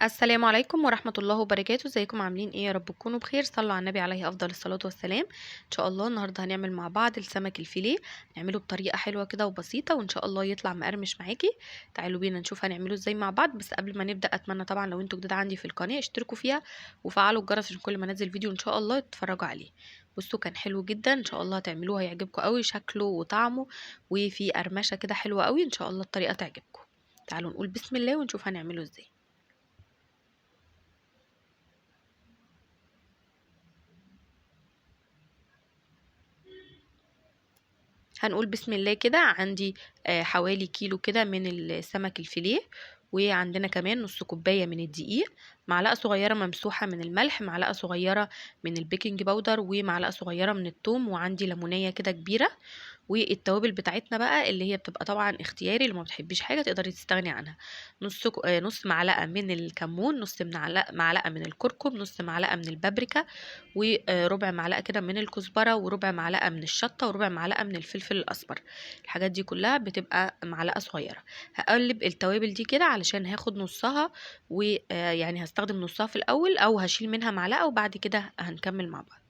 السلام عليكم ورحمة الله وبركاته. ازيكم عاملين ايه؟ يا رب تكونوا بخير. صلوا على النبي عليه افضل الصلاة والسلام. ان شاء الله النهارده هنعمل مع بعض السمك الفيليه. نعمله بطريقة حلوة كده وبسيطة وان شاء الله يطلع مقرمش معاكي. تعالوا بينا نشوف هنعمله ازاي مع بعض. بس قبل ما نبدأ اتمنى طبعا لو انتوا جداد عندي في القناة اشتركوا فيها وفعلوا الجرس عشان كل ما انزل فيديو ان شاء الله تتفرجوا عليه. بصوا كان حلو جدا، ان شاء الله هتعملوه هيعجبكم قوي شكله وطعمه، وفي قرمشة كده حلوة قوي. ان شاء الله الطريقة تعجبكم. تعالوا نقول بسم الله ونشوف هنعمله ازاي. هنقول بسم الله كده. عندي حوالي كيلو كده من السمك الفيليه، وعندنا كمان نص كوباية من الدقيق، معلقة صغيرة ممسوحة من الملح، معلقة صغيرة من البيكنج باودر، ومعلقة صغيرة من الثوم، وعندي ليمونية كده كبيرة. والتوابل بتاعتنا بقى اللي هي بتبقى طبعا اختياري، اللي ما بتحبيش حاجه تقدري تستغني عنها. نص معلقه من الكمون، نص معلقه من الكركم، نص معلقه من البابريكا، وربع معلقه كده من الكزبره، وربع معلقه من الشطه، وربع معلقه من الفلفل الاسمر. الحاجات دي كلها بتبقى معلقه صغيره. هقلب التوابل دي كده علشان هاخد نصها، ويعني هستخدم نصها في الاول او هشيل منها معلقه وبعد كده هنكمل مع بعض.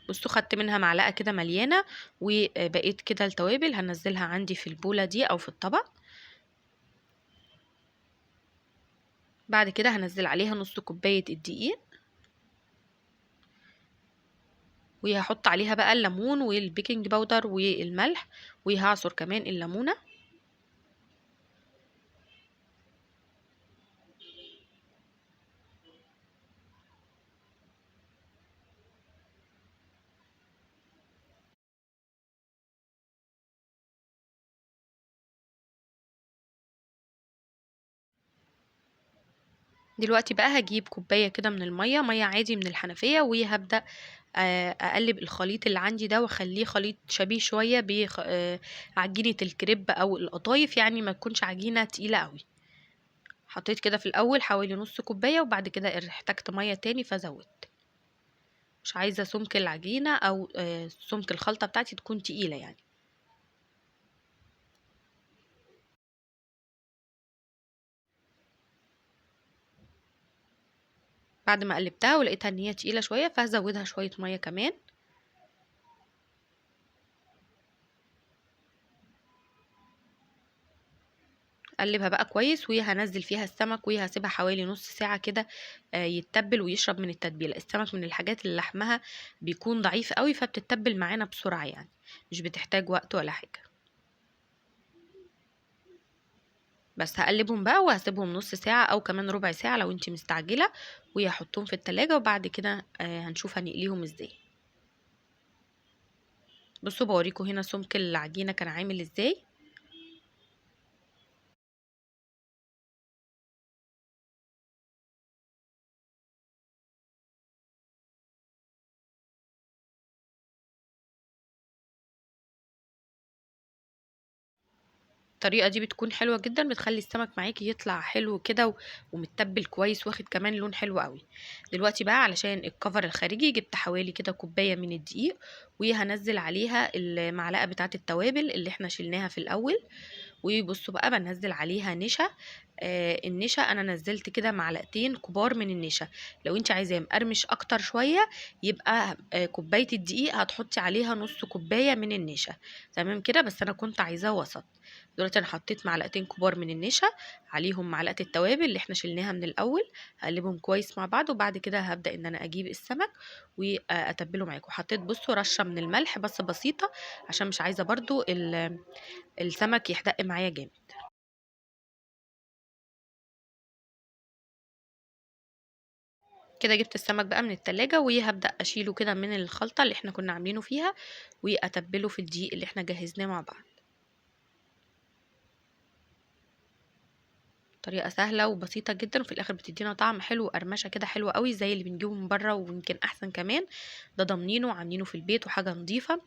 بصوا خدت منها معلقة كده مليانة، وبقيت كده التوابل هنزلها عندي في البولة دي او في الطبق. بعد كده هنزل عليها نص كوباية الدقيق، وهحط عليها بقى الليمون والبيكنج باودر والملح، وهعصر كمان الليمونة. دلوقتي بقى هجيب كوباية كده من المية، مية عادي من الحنفية، وهبدأ اقلب الخليط اللي عندي ده واخليه خليط شبيه شوية بعجينة الكريب او القطايف، يعني ما تكونش عجينة تقيلة قوي. حطيت كده في الاول حوالي نص كوبايه، وبعد كده احتجت ميه تاني فزودت. مش عايزه سمك العجينه او سمك الخلطه بتاعتي تكون تقيله يعني. بعد ما قلبتها ولقيتها ان هي تقيله شويه فهزودها شويه ميه كمان. اقلبها بقى كويس، وهنزل فيها السمك وهسيبها حوالي نص ساعه كده يتبل ويشرب من التتبيله. السمك من الحاجات اللي لحمها بيكون ضعيف قوي فبتتبل معانا بسرعه، يعني مش بتحتاج وقت ولا حاجه. بس هقلبهم بقى وهسيبهم نص ساعة او كمان ربع ساعة لو انتي مستعجلة، وهحطهم في التلاجة وبعد كده هنشوف هنقليهم ازاي. بصوا بوريكم هنا سمك العجينة كان عامل ازاي. الطريقة دي بتكون حلوة جدا، بتخلي السمك معاكي يطلع حلو كده ومتبل كويس واخد كمان لون حلو قوي. دلوقتي بقى علشان الكفر الخارجي جبت حوالي كده كوباية من الدقيق، وهنزل عليها المعلقة بتاعة التوابل اللي احنا شلناها في الاول. وبصوا بقى بنزل عليها نشا. النشا انا نزلت كده معلقتين كبار من النشا. لو انت عايزاه مقرمش اكتر شويه يبقى كوبايه الدقيق هتحطي عليها نص كوبايه من النشا. تمام كده، بس انا كنت عايزاه وسط. دلوقتي انا حطيت معلقتين كبار من النشا، عليهم معلقه التوابل اللي احنا شلناها من الاول. هقلبهم كويس مع بعض، وبعد كده هبدا ان انا اجيب السمك واتبله معاكم. حطيت بصوا رشه من الملح بس بسيطه، عشان مش عايزه برضو السمك يحدق معايا جامد. كده جبت السمك بقى من التلاجة، وهبدأ أشيله كده من الخلطة اللي احنا كنا عاملينه فيها، وأتبله في الدقيق اللي احنا جهزناه مع بعض. طريقة سهلة وبسيطة جدا، وفي الآخر بتدينا طعم حلو وقرمشة كده حلوة قوي زي اللي بنجيبه من بره ويمكن أحسن كمان. ده ضامنينه وعاملينه في البيت وحاجة نظيفة،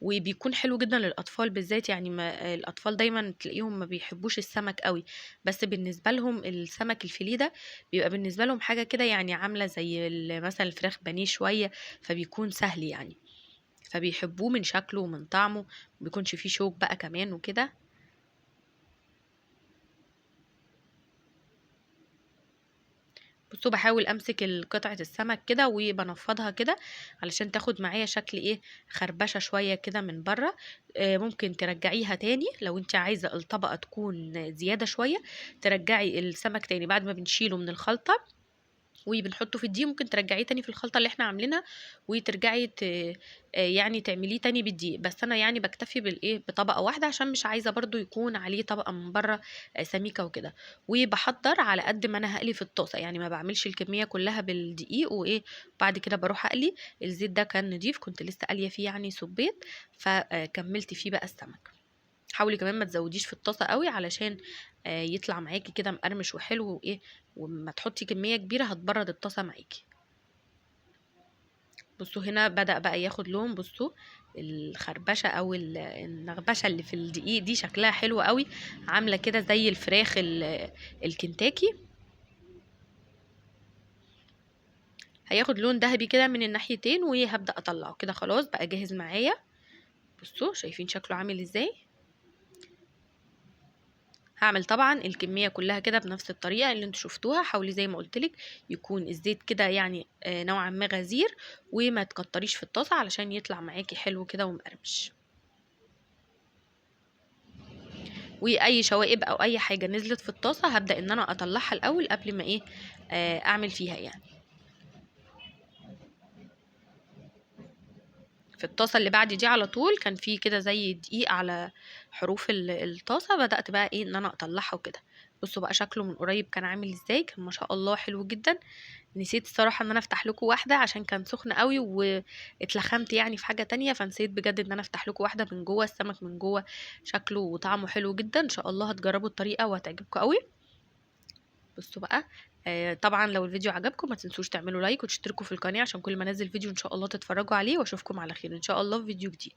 وبيكون حلو جدا للأطفال بالذات. يعني ما الأطفال دايما تلاقيهم ما بيحبوش السمك قوي، بس بالنسبة لهم السمك الفيليه ده بيبقى بالنسبة لهم حاجة كده، يعني عاملة زي مثلا الفراخ بانيه شوية، فبيكون سهل يعني. فبيحبوه من شكله ومن طعمه، مبيكونش فيه شوك بقى كمان وكده. بصوا بحاول امسك قطعه السمك كده وبنفضها كده علشان تاخد معايا شكل ايه، خربشه شويه كده من بره. ممكن ترجعيها تاني لو انت عايزه الطبقه تكون زياده شويه، ترجعي السمك تاني بعد ما بنشيله من الخلطه وبنحطه في الدقيق. ممكن ترجعيه تاني في الخلطة اللي احنا عاملينها وترجعي يعني تعمليه تاني بالدقيق، بس انا يعني بكتفي بالايه، بطبقة واحدة عشان مش عايزة برضو يكون عليه طبقة من بره سميكة وكده. وبحضر على قد ما انا هقلي في الطاسة، يعني ما بعملش الكمية كلها بالدقيق وايه، بعد كده بروح اقلي. الزيت ده كان نضيف، كنت لسه قالية فيه يعني صبيت، فكملت فيه بقى السمك. حاولي كمان ما تزوديش في الطاسه قوي علشان يطلع معاكي كده مقرمش وحلو وايه، وما تحطي كميه كبيره هتبرد الطاسه معاكي. بصوا هنا بدأ بقى ياخد لون. بصوا الخربشه او النغبشه اللي في الدقيق دي شكلها حلو قوي، عامله كده زي الفراخ الكنتاكي. هياخد لون ذهبي كده من الناحيتين وهبدأ اطلعه كده، خلاص بقى جاهز معايا. بصوا شايفين شكله عامل ازاي. هعمل طبعا الكمية كلها كده بنفس الطريقة اللي انتوا شفتوها. حاولي زي ما قلتلك يكون الزيت كده يعني نوعا ما غزير، وما تكتريش في الطاسة علشان يطلع معاكي حلو كده ومقرمش. واي شوائب او اي حاجة نزلت في الطاسة هبدأ ان انا اطلعها الاول قبل ما ايه اعمل فيها يعني. في الطاسة اللي بعد دي على طول كان في كده زي دقيق على حروف الطاسة، بدأت بقى ايه ان انا اطلعها وكده. بصوا بقى شكله من قريب كان عامل ازاي، كان ما شاء الله حلو جدا. نسيت الصراحة ان انا افتح لكم واحدة عشان كان سخن قوي واتلخمت يعني في حاجة تانية، فنسيت بجد ان انا افتح لكم واحدة من جوه. السمك من جوه شكله وطعمه حلو جدا، ان شاء الله هتجربوا الطريقة وهتعجبكم قوي. بصوا بقى طبعا لو الفيديو عجبكم ما تنسوش تعملوا لايك وتشتركوا في القناة عشان كل ما انزل فيديو ان شاء الله تتفرجوا عليه، واشوفكم على خير ان شاء الله في فيديو جديد.